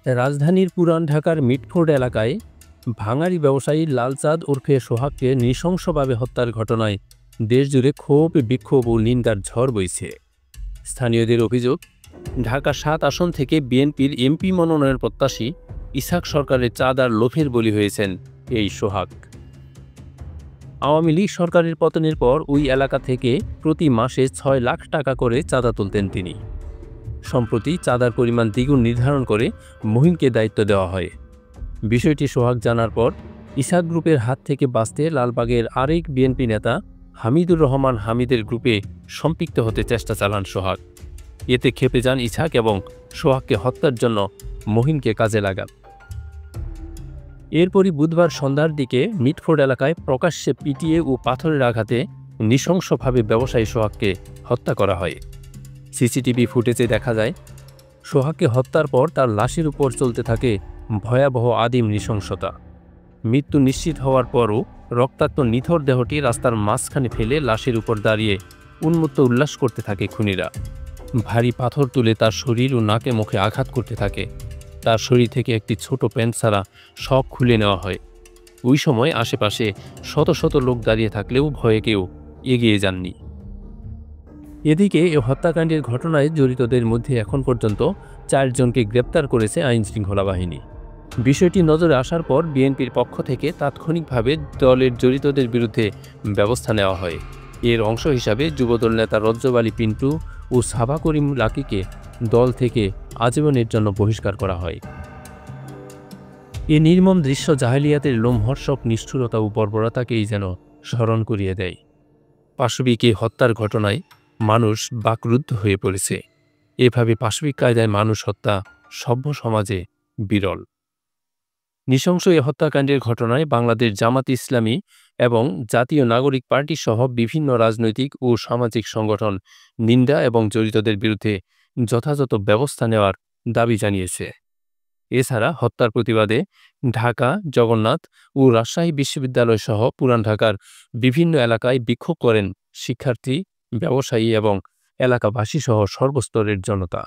রাজধানীর পুরান ঢাকার মিটফোর্ড এলাকায় ভাঙাড়ি ব্যবসায়ী লালচাঁদ ওরফে সোহাগকে নৃশংসভাবে হত্যার ঘটনায় দেশজুড়ে ক্ষোভ, বিক্ষোভ ও নিন্দার ঝড় বইছে। স্থানীয়দের অভিযোগ, ঢাকা ৭ আসন থেকে বিএনপির এমপি মনোনয়নের প্রত্যাশী ইসহাক সরকারের চাঁদ আর লোভের বলি হয়েছেন এই সোহাগ। আওয়ামী লীগ সরকারের পতনের পর ওই এলাকা থেকে প্রতি মাসে ৬ লাখ টাকা করে চাঁদা তুলতেন তিনি। সম্প্রতি চাঁদার পরিমাণ দ্বিগুণ নির্ধারণ করে মহিনকে দায়িত্ব দেওয়া হয়। বিষয়টি সোহাগ জানার পর ইসহাক গ্রুপের হাত থেকে বাঁচতে লালবাগের আরেক বিএনপি নেতা হামিদুর রহমান হামিদের গ্রুপে সম্পৃক্ত হতে চেষ্টা চালান সোহাগ। এতে ক্ষেপে যান ইসহাক এবং সোহাগকে হত্যার জন্য মহিনকে কাজে লাগান। এরপরই বুধবার সন্ধ্যার দিকে মিটফোর্ড এলাকায় প্রকাশ্যে পিটিয়ে ও পাথরের আঘাতে নৃশংসভাবে ব্যবসায়ী সোহাগকে হত্যা করা হয়। সিসিটিভি ফুটেজে দেখা যায়, সোহাগকে হত্যার পর তার লাশের উপর চলতে থাকে ভয়াবহ আদিম নৃশংসতা। মৃত্যু নিশ্চিত হওয়ার পরও রক্তাক্ত নিথর দেহটি রাস্তার মাঝখানে ফেলে লাশের উপর দাঁড়িয়ে উন্মত্ত উল্লাস করতে থাকে খুনিরা। ভারী পাথর তুলে তার শরীর ও নাকে মুখে আঘাত করতে থাকে। তার শরীর থেকে একটি ছোট প্যান্ট ছাড়া সব খুলে নেওয়া হয়। ওই সময় আশেপাশে শত শত লোক দাঁড়িয়ে থাকলেও ভয়ে কেউ এগিয়ে যাননি। এদিকে এ হত্যাকাণ্ডের ঘটনায় জড়িতদের মধ্যে এখন পর্যন্ত ৪ জনকে গ্রেপ্তার করেছে আইনশৃঙ্খলা বাহিনী। বিষয়টি নজরে আসার পর বিএনপির পক্ষ থেকে তাৎক্ষণিকভাবে দলের জড়িতদের বিরুদ্ধে ব্যবস্থা নেওয়া হয়। এর অংশ হিসাবে যুবদল নেতা রজ্জব আলী পিন্টু ও সাবা করিম লাকিকে দল থেকে আজীবনের জন্য বহিষ্কার করা হয়। এ নির্মম দৃশ্য জাহেলিয়াতের লোমহর্ষক নিষ্ঠুরতা ও বর্বরতাকেই যেন স্মরণ করিয়ে দেয়। পাশবিক এই হত্যার ঘটনায় মানুষ বাকরুদ্ধ হয়ে পড়েছে। এভাবে পাশবিক কায়দায় মানুষ হত্যা সভ্য সমাজে বিরল। নৃশংস এ হত্যাকাণ্ডের ঘটনায় বাংলাদেশ জামাত ইসলামী এবং জাতীয় নাগরিক পার্টি সহ বিভিন্ন রাজনৈতিক ও সামাজিক সংগঠন নিন্দা এবং জড়িতদের বিরুদ্ধে যথাযথ ব্যবস্থা নেওয়ার দাবি জানিয়েছে। এছাড়া হত্যার প্রতিবাদে ঢাকা, জগন্নাথ ও রাজশাহী বিশ্ববিদ্যালয় সহ পুরান ঢাকার বিভিন্ন এলাকায় বিক্ষোভ করেন শিক্ষার্থী, ব্যবসায়ী এবং এলাকাবাসী সহ সর্বস্তরের জনতা।